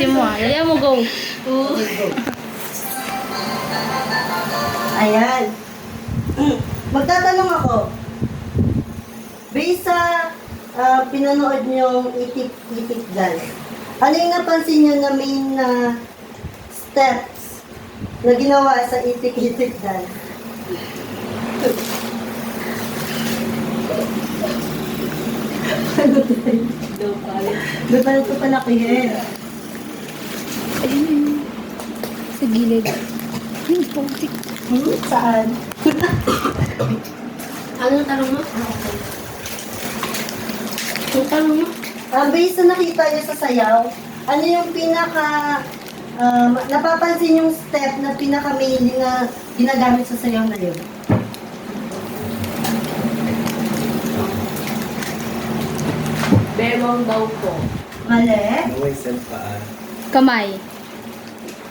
Ayusin mo ah. Dali mo, go. Ayan. Magtatanong ako. Based sa pinanood niyong itik-itik dance, ano yung napansin niyo na main na steps na ginawa sa itik-itik dance? Doon pala ito palakihin. Sa gilid. Putik. Saan? Ano yung tanong mo? Yung tanong mo? Based sa nakita niyo sa sayaw, ano yung napapansin yung step na pinaka-main na ginagamit sa sayaw na yun? Bewang daw po. Mali? Nawasan paa. Kamay.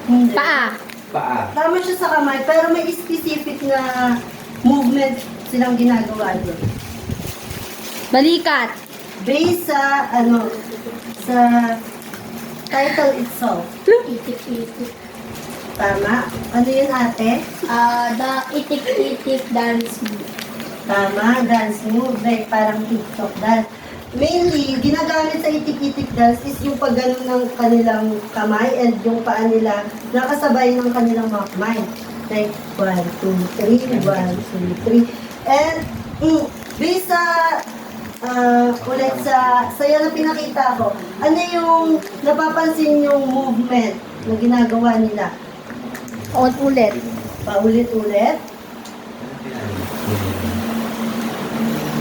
Hindi. Paa. Paa. Tama siya sa kamay, pero may specific na movement silang ginagawa doon. Balikat. Based sa, sa title itself. Itik-itik. Tama? Ano yun, ate? The itik-itik dance move. Tama, dance move, like parang TikTok dance. Mainly, ginagamit sa itik-itik dance is yung pagganon ng kanilang kamay and yung paa nila nakasabay ng kanilang mga kamay. Like, 1, 2, 3, 1, 2, 3. And, based sa, ulit sa sayo na pinakita ko, ano yung napapansin yung movement na ginagawa nila? Ulit. Paulit-ulit.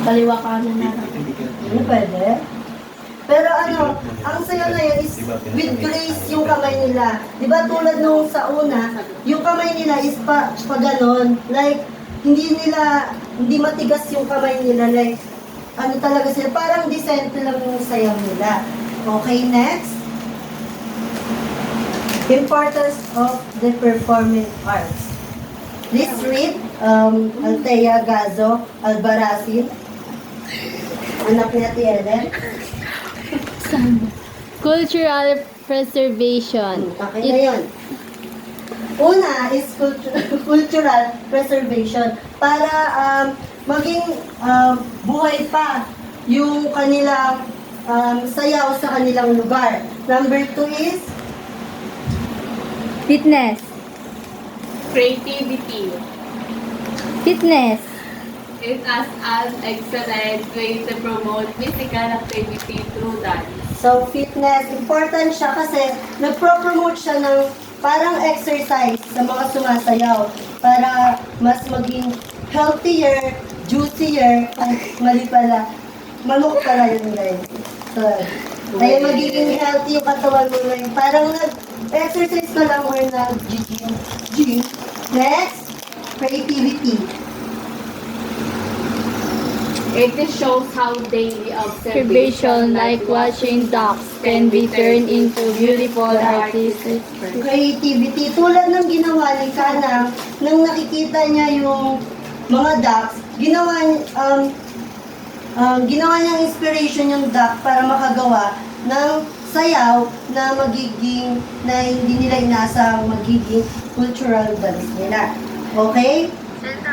Kaliwa kanan na lang. Ano pwede? Pero ang sayo na yun is with grace yung kamay nila. Di ba tulad nung sa una, yung kamay nila is pa ganon. Like, hindi matigas yung kamay nila. Like, ano talaga sila, parang decent lang yung sayaw nila. Okay, next. Importance of the performing arts. Please read Althea Gazo Albarracin. Anak ni Ate Ellen. Cultural preservation. Okay na yun. Una is cultural preservation para maging buhay pa yung kanilang sayaw sa kanilang lugar. Number 2 is Fitness. Creativity. Fitness. It as an excellent way to promote physical activity through dance. so fitness. Important siya kasi nagpro-promote siya ng parang exercise sa mga sumasayaw para mas maging healthier, juicier, ay mali pala, manok pala yun guys. So, kaya magiging healthy yung katawan mo ngayon. Parang nag-exercise ka lang or nag-gym. Next, creativity. It shows how daily Observation like watching ducks can be turned into beautiful artistic works. Creativity. Tulad ng ginawa ni Kanang, nang nakikita niya yung mga ducks, ginawa niyang inspiration yung duck para makagawa ng sayaw na hindi nila inasang magiging cultural dance nila. Okay?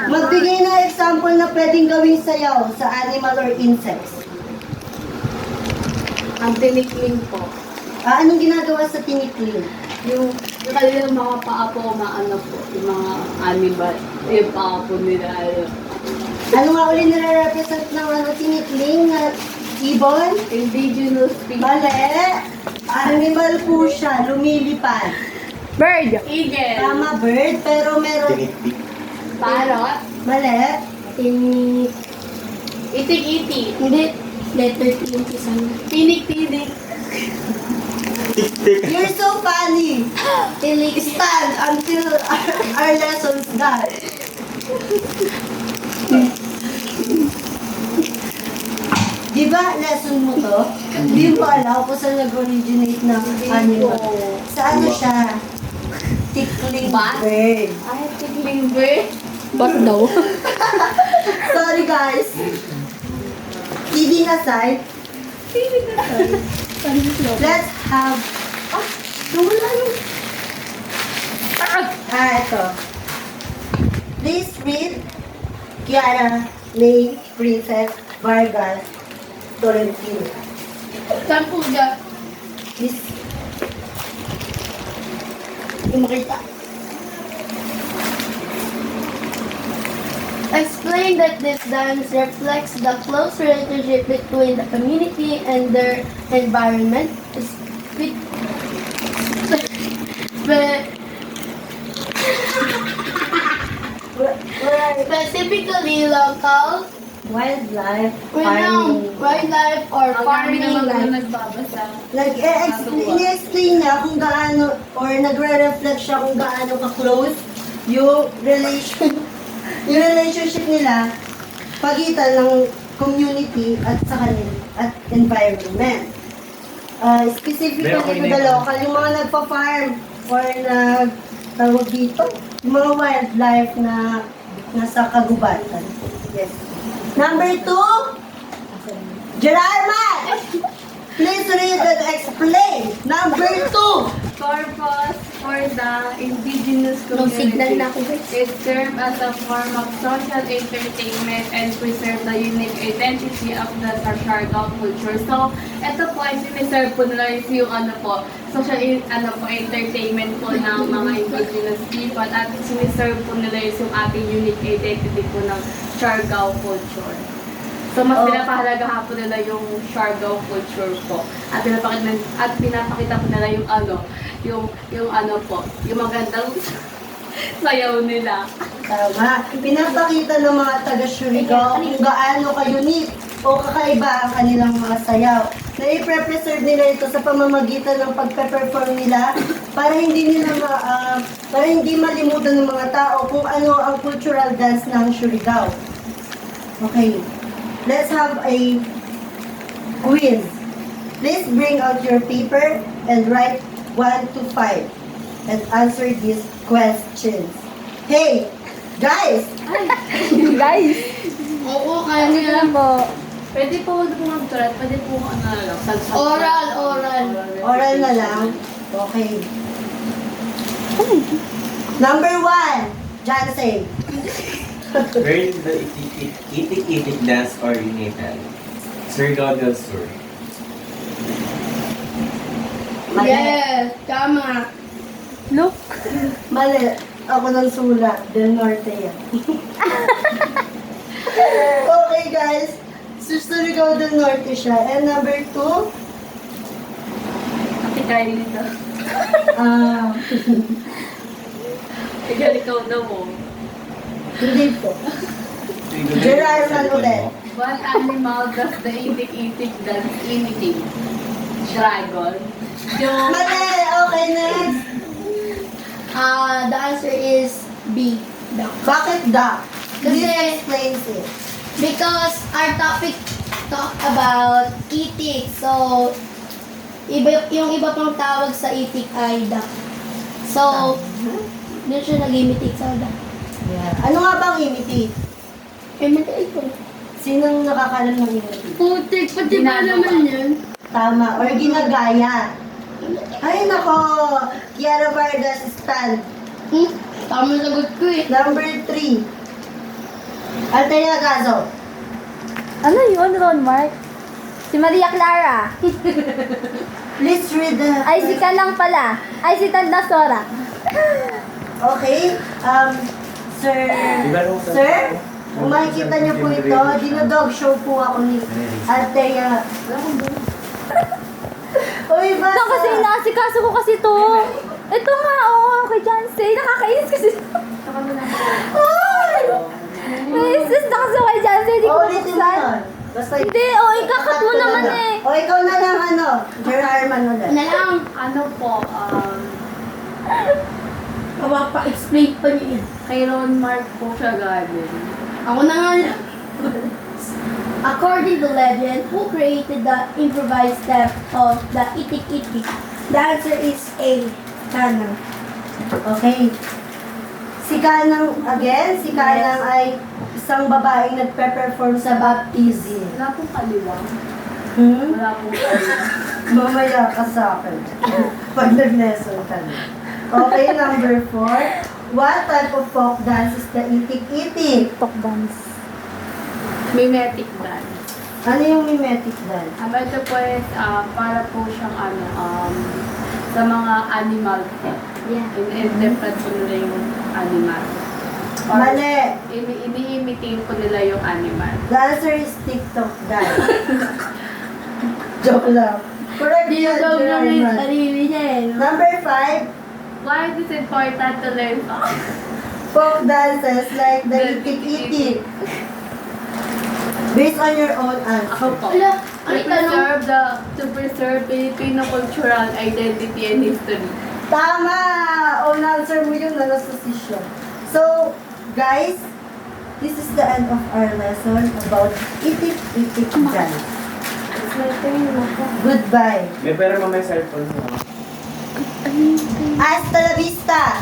Magbigay ng example na pwedeng gawing sayaw sa animal or insects. Ang tinikling po. Anong ginagawa sa tinikling? Yung kanilang mga paa po, maano po, yung mga animal, yung paa po nila, Ano nga uli nire-represent ng tinikling na ibon? indigenous people. Mali. Animal po siya, lumilipad. Bird. Eagle. Tama, bird, pero meron... Tinik-tik. Parrot. Mali. Itik-itik. Hindi. Letter T yung isang. Tinik-tinik. Tik-tik. You're so funny. Stand until our lesson's done. Di ba lesson mo to? Hindi mo alam kung saan nag-originate ng animal. Sa ano siya? Tickling Bat? bird. Ay, tickling bird. What daw? Sorry guys. Kidding aside, let's have Ito. Please read Kiara May Princess Vargas Tolentino. Saan po dyan? Please. Hindi makita. Explain that this dance reflects the close relationship between the community and their environment. Specifically local Wildlife farming. wildlife or farming life. nagbabasa. Ini-explain niya kung gaano, or nagre-reflect siya kung gaano ka-close yung relationship nila pagitan ng community at sa kanila at environment. Specifically to the local, yung mga nagpa-farm or tawag dito, yung mga wildlife na nasa kagubatan. Yes. Number 2, Gerarman! Please read and explain. Number 2, Purpose for the indigenous signal community. na ako, guys. It serves as a form of social entertainment and preserve the unique identity of the Siargao culture. So, ito po ay siniserve po nila yung social entertainment po ng mga indigenous people at siniserve po nila yung ating unique identity po ng Siargao culture. So, mas pinapahalagahan po nila yung Siargao culture po. At pinapakita po nila yung magandang sayaw nila. tama. Pinapakita ng mga taga-Surigao kung gaano ka-unique o kakaiba ang kanilang mga sayaw. Na i-preserve nila ito sa pamamagitan ng pagpe-perform nila para hindi malimutan ng mga tao kung ano ang cultural dance ng Surigao. Okay. Let's have a quiz. Please bring out your paper and write 1 to 5 and answer these questions. Hey, guys! Guys! Oo, kaya nila po. Pwede po huwag po magtulat, pwede po Oral. Oral na lang. Okay. Number 1, Jansen. Where is the itik-itik dance originated? Surigao del Sur. Mali. Yes, tama. Look. Mali. Ako ng sulat. Del Norte yan. Okay, guys. Surigao del Norte siya. And number 2, Kapitay nito. Ikaw, ikaw na mo. hindi po. Gerarman ulit. What animal does the itik-itik dance imitate? Dragon. Yung... Mali! Okay, next. The answer is B. Duck. Bakit duck? Kasi- This explains it. Because our topic talk about itik. So, yung iba pang tawag sa itik ay duck. So, doon siya nag-imitate sa duck. Yeah. Ano nga bang imitate? Imitate ko. Sinong nakakalam ng imitate? Putik, pati ba naman yun? Tama. Or ginagaya. Ay, nako. Kiara Vargas stand. Tama sagot ko eh. Number 3. Altea Gazo. Ano yun, Ron Mark? Si Maria Clara. Please read the... Ay, si ka lang pala. Ay, si Tanda Sora. Okay. Sir... Sir? Kung makikita niyo po ito, dinodog show po ako ni Altea. Uy, basta. Ito kasi inaasikaso ko kasi to. Ito nga, oo, kay Jancy. Nakakainis kasi. Ay! Naisis na kasi kay Jancy. Hindi ko Ulitin mo mabuksan. yun. Basta Hindi, ikakat mo naman eh. O, ikaw na lang, Gerarman ulit. Na lang. Ano po, Mapapa-explain pa niyo yun. kay Ron Mark po siya galing. Ako na nga lang. According to legend, who created the improvised step of the itik-itik? The answer is A. Kanang. Okay. Si Kanang, again, si Kanang ay isang babaeng nagpe-perform sa baptism. Wala pong kaliwa. Wala pong kaliwa. Mamaya ka sa akin. Pag nag-lesson ka na. Okay, number 4. What type of folk dance is the itik-itik? TikTok dance. Mimetic dance. Ano yung mimetic dance? Ito po is para po siyang sa mga animal. Yeah. In-interpret po nila yung animal. Or Mali. ini-imitate po nila yung animal. The answer is TikTok dance. Joke lang. Correct Hindi yan, daw naman yung German. sarili niya eh. no? Number 5, Why is it important to learn folk dances like the itik-itik. Based on your own answer. Ako po. Wala, To ang tanong. preserve Filipino cultural identity and history. Tama! Own answer mo yung nalasosisyon. So, guys, this is the end of our lesson about itik-itik dance. It's my turn na po. Goodbye. May pera mo may cellphone mo. Hasta la vista!